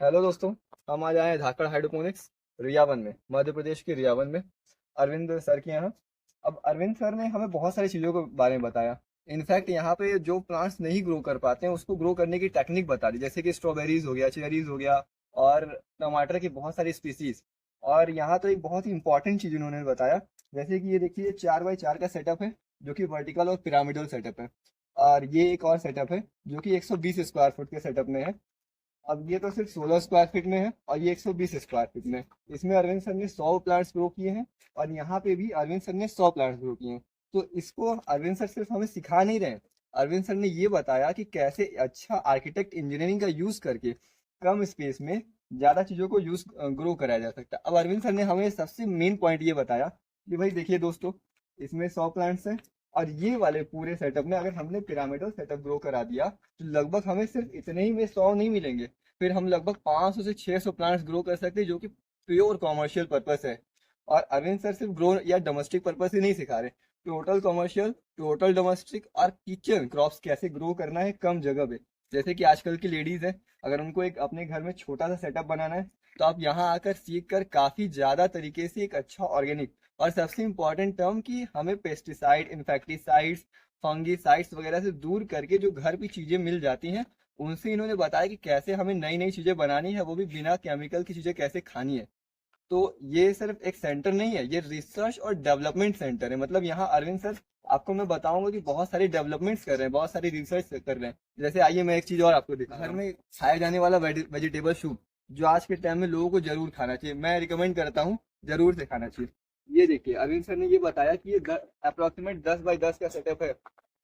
Hello दोस्तों। हम आज आए हैं धाकड़ हाइड्रोपोनिक्स रियावन में, मध्य प्रदेश के रियावन में, अरविंद सर के यहाँ। अब अरविंद सर ने हमें बहुत सारी चीज़ों के बारे में बताया। इनफैक्ट यहाँ पे जो प्लांट्स नहीं ग्रो कर पाते हैं उसको ग्रो करने की टेक्निक बता दी, जैसे कि स्ट्रॉबेरीज हो गया, चेरीज हो गया, और टमाटर की बहुत सारी स्पीसीज। और यहाँ तो एक बहुत ही इंपॉर्टेंट चीज़ उन्होंने बताया, जैसे कि ये देखिए 4x4 का सेटअप है, जो कि वर्टिकल और पिरामिडल सेटअप है। और ये एक और सेटअप है जो कि 120 स्क्वायर फुट के सेटअप में है। अब ये तो सिर्फ 16 स्क्वायर फीट में है और ये 120 स्क्वायर फीट में है। इसमें अरविंद सर ने 100 प्लांट्स ग्रो किए हैं और यहाँ पे भी अरविंद सर ने 100 प्लांट्स ग्रो किए हैं। तो इसको अरविंद सर सिर्फ हमें सिखा नहीं रहे हैं, अरविंद सर ने ये बताया कि कैसे अच्छा आर्किटेक्ट इंजीनियरिंग का यूज करके कम स्पेस में ज्यादा चीजों को यूज ग्रो कराया जा सकता है। अब अरविंद सर ने हमें सबसे मेन पॉइंट ये बताया कि भाई देखिए दोस्तों, इसमें 100 प्लांट्स हैं और ये वाले पूरे सेटअप में अगर हमने पिरामिडल सेटअप ग्रो करा दिया तो लगभग हमें सिर्फ इतने ही में 100 नहीं मिलेंगे, फिर हम लगभग 500 से 600 प्लांट्स ग्रो कर सकते हैं, जो कि प्योर कॉमर्शियल पर्पस है। और अरविंद सर सिर्फ ग्रो या डोमेस्टिक पर्पस ही नहीं सिखा रहे, टोटल कॉमर्शियल, टोटल डोमेस्टिक और किचन क्रॉप्स कैसे ग्रो करना है कम जगह पे। जैसे कि आजकल की लेडीज है, अगर उनको एक अपने घर में छोटा सा सेटअप बनाना है तो आप यहाँ आकर सीख कर काफी ज्यादा तरीके से एक अच्छा ऑर्गेनिक, और सबसे इम्पोर्टेंट टर्म कि हमें पेस्टिसाइड, इन्फेक्टिसाइड्स, फंगिसाइड्स वगैरह से दूर करके जो घर की चीजें मिल जाती हैं उनसे इन्होंने बताया कि कैसे हमें नई नई चीजें बनानी है, वो भी बिना केमिकल की चीजें कैसे खानी है। तो ये सिर्फ एक सेंटर नहीं है, ये रिसर्च और डेवलपमेंट सेंटर है। मतलब यहाँ अरविंद सर आपको मैं बताऊंगा कि बहुत सारी डेवलपमेंट्स कर रहे हैं, बहुत सारी रिसर्च कर रहे हैं। जैसे आइए मैं एक चीज और आपको दिखा, घर में खाया जाने वाला वेजिटेबल सूप जो आज के टाइम में लोगों को जरूर खाना चाहिए, मैं रिकमेंड करता हूँ, जरूर से खाना चाहिए। ये देखिए अरविंद सर ने ये बताया कि ये अप्रोक्सीमेट 10x10 का सेटअप है।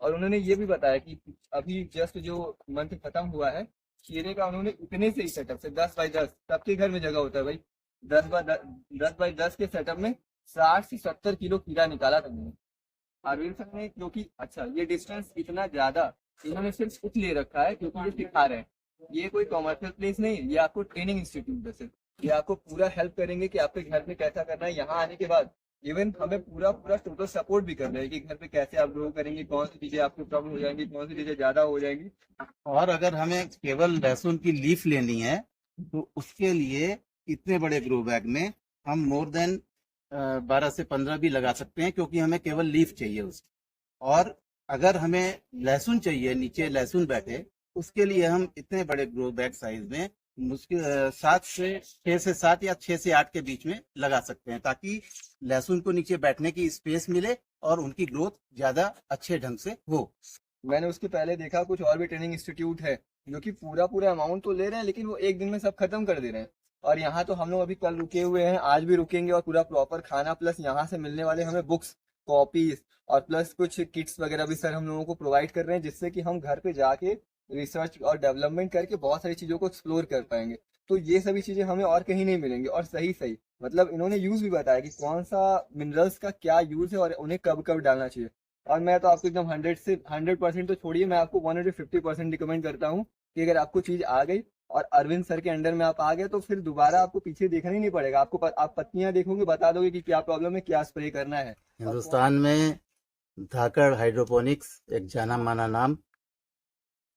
और उन्होंने ये भी बताया कि अभी जस्ट जो मंथ खत्म हुआ है, खीरे का उन्होंने इतने से ही सेटअप से 10x10, सबके घर में जगह होता है भाई, 10x10 के सेटअप में 60 से 70 किलो खीरा निकाला था मैंने। अरविंद सर ने, क्योंकि अच्छा ये डिस्टेंस इतना ज्यादा इन्होंने सिर्फ इसलिए रखा है क्योंकि ये सिखा रहे हैं, ये कोई कॉमर्शियल प्लेस नहीं है, ये आपको ट्रेनिंग इंस्टीट्यूट है सिर्फ। ये आपको पूरा हेल्प करेंगे कि आपके घर में कैसा करना है। यहाँ आने के बाद इवन हमें पूरा पूरा टोटल सपोर्ट भी कर रहे हैं कि घर पे कैसे आप ग्रो करेंगे, कौन सी चीजें आपको प्रॉब्लम हो जाएंगी, कौन सी चीजें ज्यादा हो जाएंगी। और अगर हमें केवल लहसुन की लीफ लेनी है तो उसके लिए इतने बड़े ग्रो बैग में हम मोर देन 12 से 15 भी लगा सकते हैं, क्योंकि हमें केवल लीफ चाहिए उसकी। और अगर हमें लहसुन चाहिए, नीचे लहसुन बैठे, उसके लिए हम इतने बड़े ग्रो बैग साइज में मुश्किल 6 से 7 या 6 से 8 के बीच में लगा सकते हैं, ताकि लहसुन को नीचे बैठने की स्पेस मिले और उनकी ग्रोथ ज्यादा अच्छे ढंग से हो। मैंने उसके पहले देखा कुछ और भी ट्रेनिंग इंस्टीट्यूट है जो कि पूरा पूरा अमाउंट तो ले रहे हैं लेकिन वो एक दिन में सब खत्म कर दे रहे हैं। और यहाँ तो हम लोग अभी कल रुके हुए हैं, आज भी रुकेंगे, और पूरा प्रॉपर खाना प्लस यहाँ से मिलने वाले हमें बुक्स, कॉपीज और प्लस कुछ किट्स वगैरह भी सर हम लोगों को प्रोवाइड कर रहे हैं, जिससे कि हम घर पे जाके रिसर्च और डेवलपमेंट करके बहुत सारी चीजों को एक्सप्लोर कर पाएंगे। तो ये सभी चीजें हमें और कहीं नहीं मिलेंगी, और सही सही मतलब इन्होंने यूज भी बताया कि कौन सा मिनरल्स का क्या यूज है और उन्हें कब कब डालना चाहिए। और मैं तो आपको एकदम 100% तो छोड़िए, मैं आपको 150% रिकमेंड करता हूँ कि अगर आपको चीज आ गई और अरविंद सर के अंडर में आप आ गए तो फिर दोबारा आपको पीछे देखना ही नहीं पड़ेगा। आप पत्तियां देखोगे, बता दोगे कि क्या प्रॉब्लम है, क्या स्प्रे करना है। और हिंदुस्तान में धाकड़ हाइड्रोपोनिक्स एक जाना माना नाम,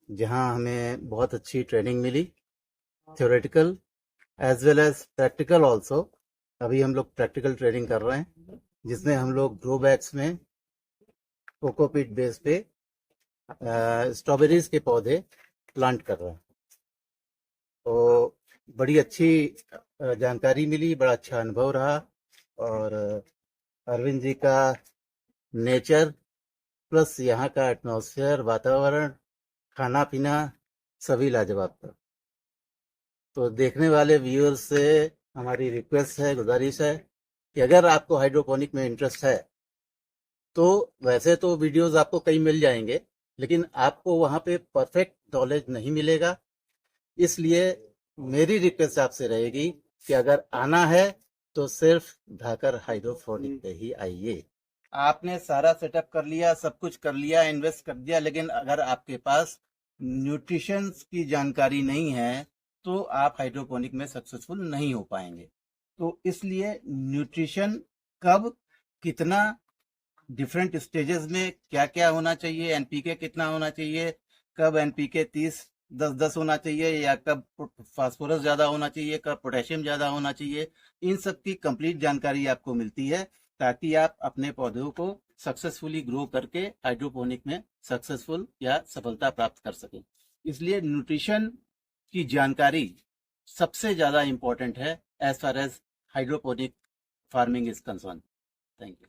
जहां हमें बहुत अच्छी ट्रेनिंग मिली, theoretical as well as practical also. अभी हम लोग प्रैक्टिकल ट्रेनिंग कर रहे हैं, जिसमें हम लोग ग्रो बैग्स में कोकोपीट बेस पे स्ट्रॉबेरीज के पौधे प्लांट कर रहे हैं। तो बड़ी अच्छी जानकारी मिली, बड़ा अच्छा अनुभव रहा। और अरविंद जी का नेचर प्लस यहाँ का एटमॉस्फेयर, वातावरण, खाना पीना सभी लाजवाब था। तो देखने वाले व्यूअर्स से हमारी रिक्वेस्ट है, गुजारिश है कि अगर आपको हाइड्रोपोनिक में इंटरेस्ट है तो वैसे तो वीडियोस आपको कई मिल जाएंगे, लेकिन आपको वहाँ पे परफेक्ट नॉलेज नहीं मिलेगा। इसलिए मेरी रिक्वेस्ट आपसे रहेगी कि अगर आना है तो सिर्फ धाकर हाइड्रोपोनिक पे ही आइए। आपने सारा सेटअप कर लिया, सब कुछ कर लिया, इन्वेस्ट कर दिया, लेकिन अगर आपके पास न्यूट्रिशन की जानकारी नहीं है तो आप हाइड्रोपोनिक में सक्सेसफुल नहीं हो पाएंगे। तो इसलिए न्यूट्रिशन कब, कितना, डिफरेंट स्टेजेस में क्या क्या होना चाहिए, एनपीके कितना होना चाहिए, कब एनपीके 30 10-10 होना चाहिए, या कब फास्फोरस ज़्यादा होना चाहिए, कब पोटेशियम ज़्यादा होना चाहिए, इन सब की कंप्लीट जानकारी आपको मिलती है, ताकि आप अपने पौधों को सक्सेसफुली ग्रो करके हाइड्रोपोनिक में सक्सेसफुल या सफलता प्राप्त कर सकें। इसलिए न्यूट्रिशन की जानकारी सबसे ज़्यादा इम्पोर्टेंट है as far as hydroponic farming is concern. Thank you.